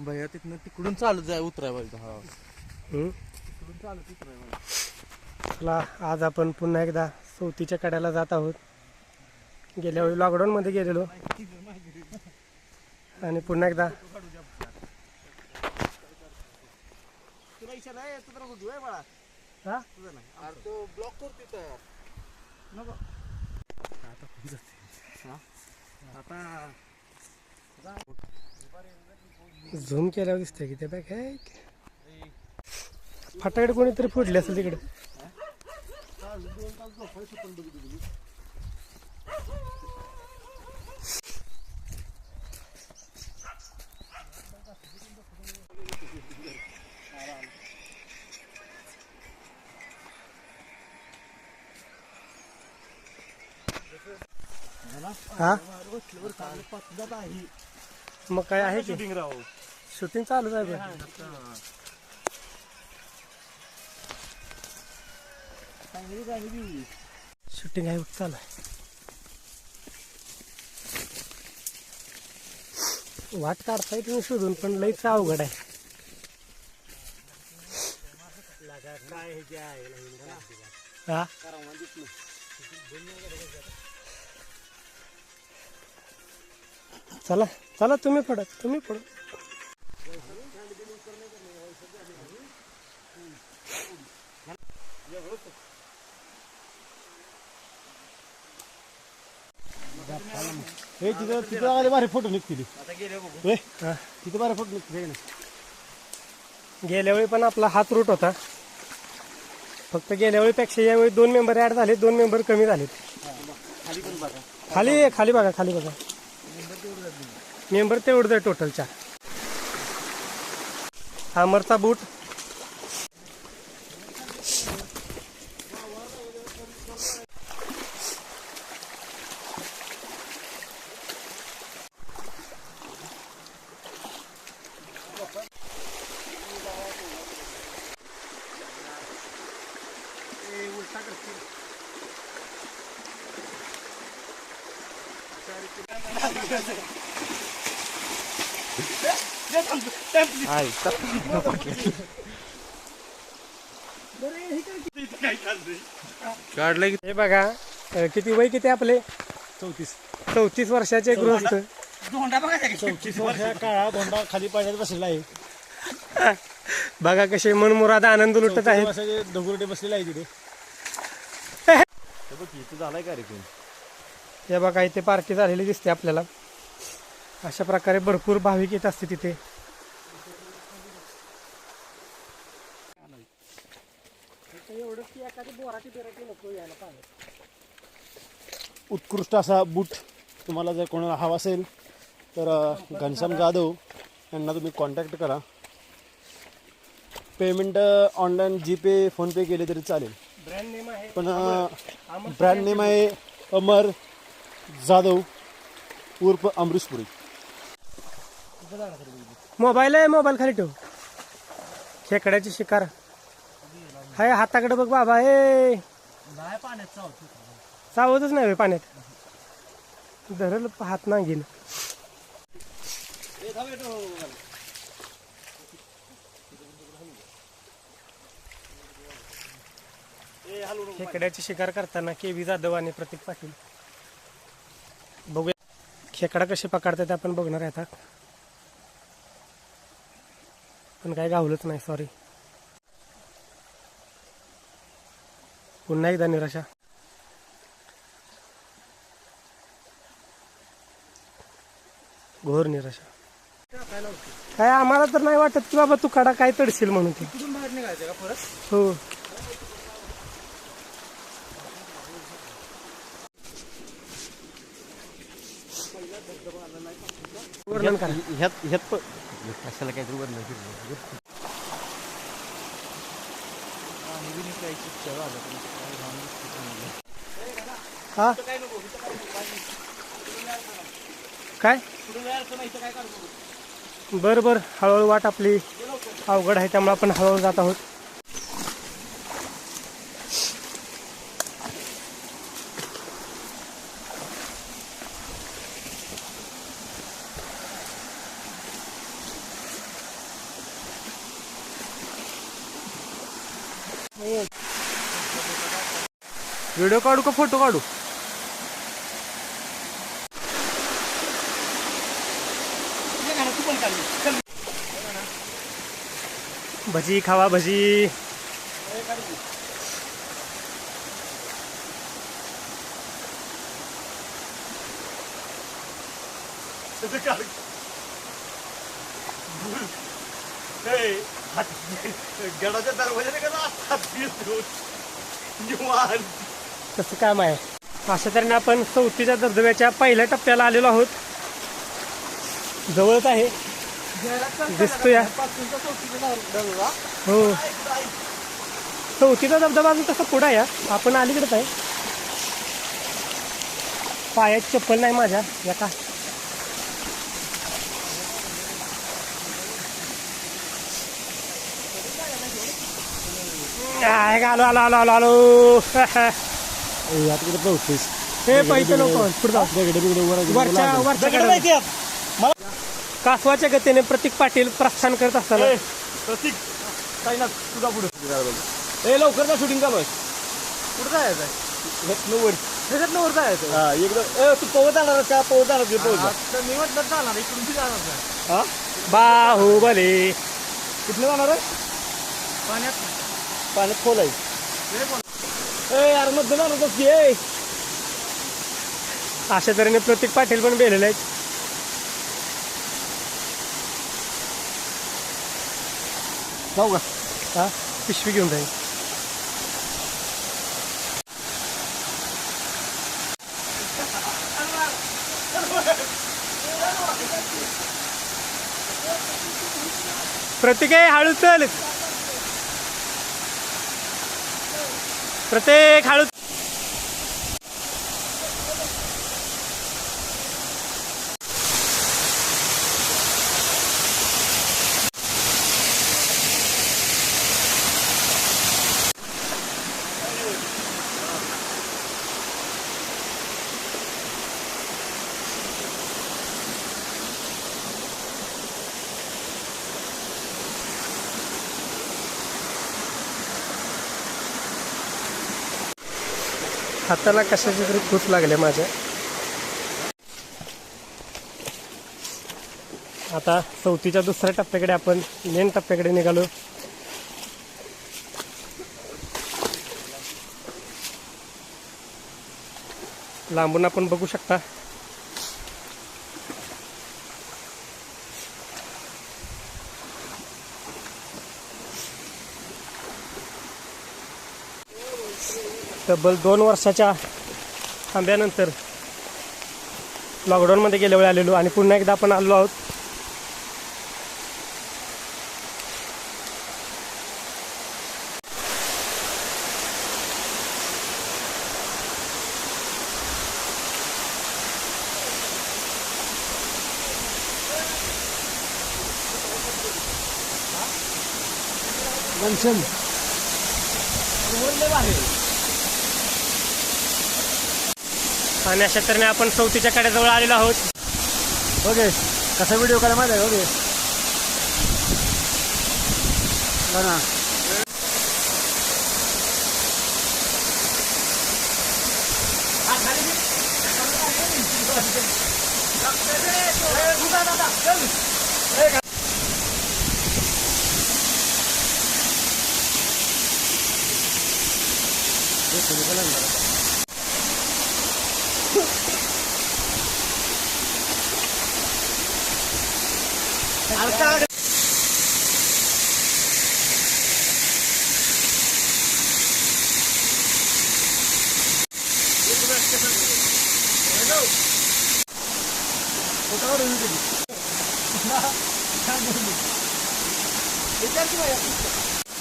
भैया तिथनं तिकडून चालत जाय उतराय पाहिजे. हा हम्म. तिकडून चालत उतराय पाहिजे. चला आज आपण पुन्हा एकदा सवतीच्या कड्याला जात आहोत. गेल्या वेळी लॉकडाऊनमध्ये गेलेलो आणि पुन्हा एकदा हा तो ब्लॉक करते तयार नको आता झूम केल्यावर दिसतंय की ते बॅग आहे फटाकडे कोणीतरी फोडले असेल तिकडे. हा मग काय आहे की शूटिंग चालूच आहे बघ. शूटिंग आहे बघ चालू आहे. वाट काढताय तुम्ही शोधून पण लईच अवघड आहे. हा चला चला तुम्ही पडा तुम्ही पडा. हे तिथं तिथं आले भारी फोटो निघतील. हा. तिथं भारी फोटो निघतील. गेल्या वेळी पण आपला हाच रूट होता. फक्त गेल्या वेळीपेक्षा यावेळी 2 मेंबर ऍड झाले, 2 मेंबर कमी झालेत. खाली खाली बघा खाली बघा मेंबर तेवढंच आहे टोटल 4. हामरचा बूट काढलंय की हे बघा किती वय किती आपले 34 वर्षाचे गृहस्थ. 34 वर्षा काळा धोंडा खाली पाण्यात बसलेला आहे. बघा कसे मनमुराद आनंद लुटत आहेत. वर्षाचे दगुरटे बसलेला आहे तिथे. इथं झालाय कार्यक्रम. हे बघा इथे पार्टी झालेली दिसते आपल्याला. अशा प्रकारे भरपूर भाविक येत असते तिथे. उत्कृष्ट असा बूट तुम्हाला जर कोणाला हवा असेल तर घनश्याम जाधव यांना तुम्ही कॉन्टॅक्ट करा. पेमेंट ऑनलाईन जीपे फोनपे केले तरी चालेल. ब्रँड नेम आहे पण ब्रँड नेम आहे अमर जाधव उर्फ अमरीशपुरी. मोबाईल आहे मोबाईल खाली ठेव. खेकड्याची शिकार हाय हाताकडे बघ बाबा. हे चावतच नाही होय पाण्यात. धरल हात ना गेलं. खेकड्याची शिकार करताना के.व्ही. जाधव आणि प्रतीक पाटील. बघूया खेकडा कसे पकडतात आपण बघणार आहे आता. पण काय गावलंच नाही सॉरी. पुन्हा एकदा निराशा. घोर निराशा. काय आम्हाला तर नाही वाटत की बाबा तू कडा काय तडशील म्हणून. ते बाहेर निघायचं का परत? हो वर्णन करा. ह्यात कशाला काहीतरी वर्णन केलं. हा काय बर बर हळूहळू वाट आपली अवघड आहे त्यामुळे आपण हळूहळू जात आहोत. व्हिडिओ काढू का फोटो काढू? भजी खावा भजी. गडाच्या दरवाजाने कसा तसं काम आहे. अशा तऱ्हेने आपण चौथीच्या धबधब्याच्या पहिल्या टप्प्याला आलेलो आहोत. जवळच आहे दिसतोय. हो चौथीचा धबधबा अजून तसा पुढं आहे. आपण अलीकडेच आहे. पायात चप्पल नाही माझ्या एका. आलो आलो आलो आलो आलो. आता कुठे पोहोचतेस? हे पैसे नको पुढे जाऊ. वरच्या कासवाच्या गतीने प्रतीक पाटील प्रस्थान करत असताना प्रतीक काही ना तुझा पुढे ए लवकर ना शूटिंग चालू आहे. कुठं जायचं? त्याच्यात वर जायचं. एकदम तू पोहत जाणार का? पोहत जाणार मी म्हटलं जाणार इकडून जाणार नाही. हा बाहुबली. कुठलं जाणार आहे? पाण्यात खोल आहे. ए यार मध्ये जाणार बसली. अशा तऱ्हेने प्रतीक पाटील पण बेलेले आहेत. जाऊ का? हा पिशवी घेऊन जाईल. प्रतीक हळू चल. प्रत्येक हळू. हाताला कशाची तरी खूप लागले माझ्या. आता चौथीच्या दुसऱ्या टप्प्याकडे आपण मेन टप्प्याकडे निघालो. लांबून आपण बघू शकता तब्बल 2 वर्षाच्या थांब्यानंतर लॉकडाऊनमध्ये गेल्या वेळी आलेलो आणि पुन्हा एकदा आपण आलो आहोत. घनश्याम आणि अशा तऱ्हेने आपण चौथीच्या कड्याजवळ आलेलो आहोत. ओके कसा व्हिडिओ करायला माहिती आहे? ओके ना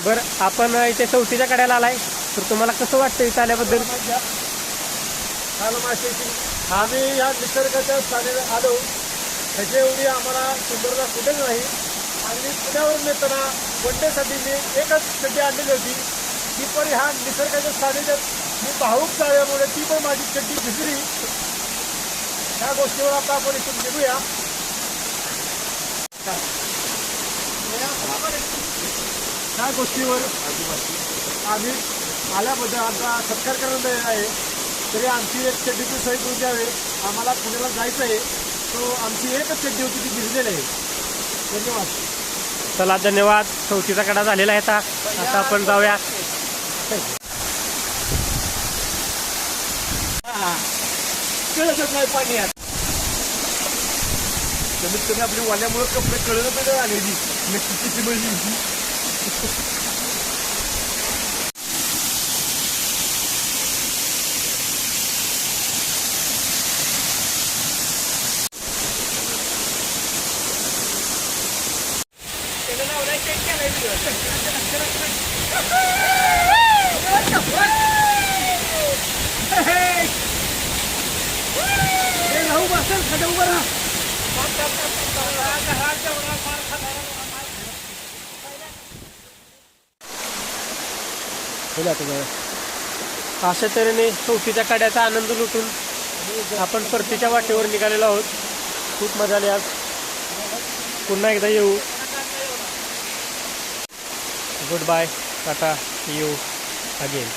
बरं आपण इथे चौथीच्या कड्याला आलाय तर तुम्हाला कसं वाटतं इथं आल्याबद्दल? आम्ही या निसर्गाच्या स्थानी आलो ह्याची एवढी आम्हाला सुंदरता कुठेच नाही. आणि पुण्यावरून येताना वनडेसाठी मी एकच चड्डी आणलेली होती. ती पण ह्या निसर्गाच्या स्थानीच्या मी भावूक झाल्यामुळे ती पण माझी चड्डी भिजली. ह्या गोष्टीवर आता आपण इथून निघूया. ह्या गोष्टीवर आम्ही आल्याबद्दल आमचा सत्कार करण्यात आहे. तरी आमची एक चड्डीची सोय करून द्यावे. आम्हाला पुण्याला जायचं आहे. तो आमची एकच चड्डी होती ती भिजलेली आहे. धन्यवाद. चला धन्यवाद. चौथीचा कडा झालेला आहे आता आपण जाऊया. कळतच नाही पाणी यात. कमीत कमी आपली वाल्यामुळे कपडे कळत तर आले नक्की किती म्हणजे अशा तऱ्हेने चौथीच्या कड्याचा आनंद लुटून आपण परतीच्या वाटेवर निघालेलो आहोत. खूप मजा आली आज. पुन्हा एकदा येऊ. Good bye. Ta-ta. You again.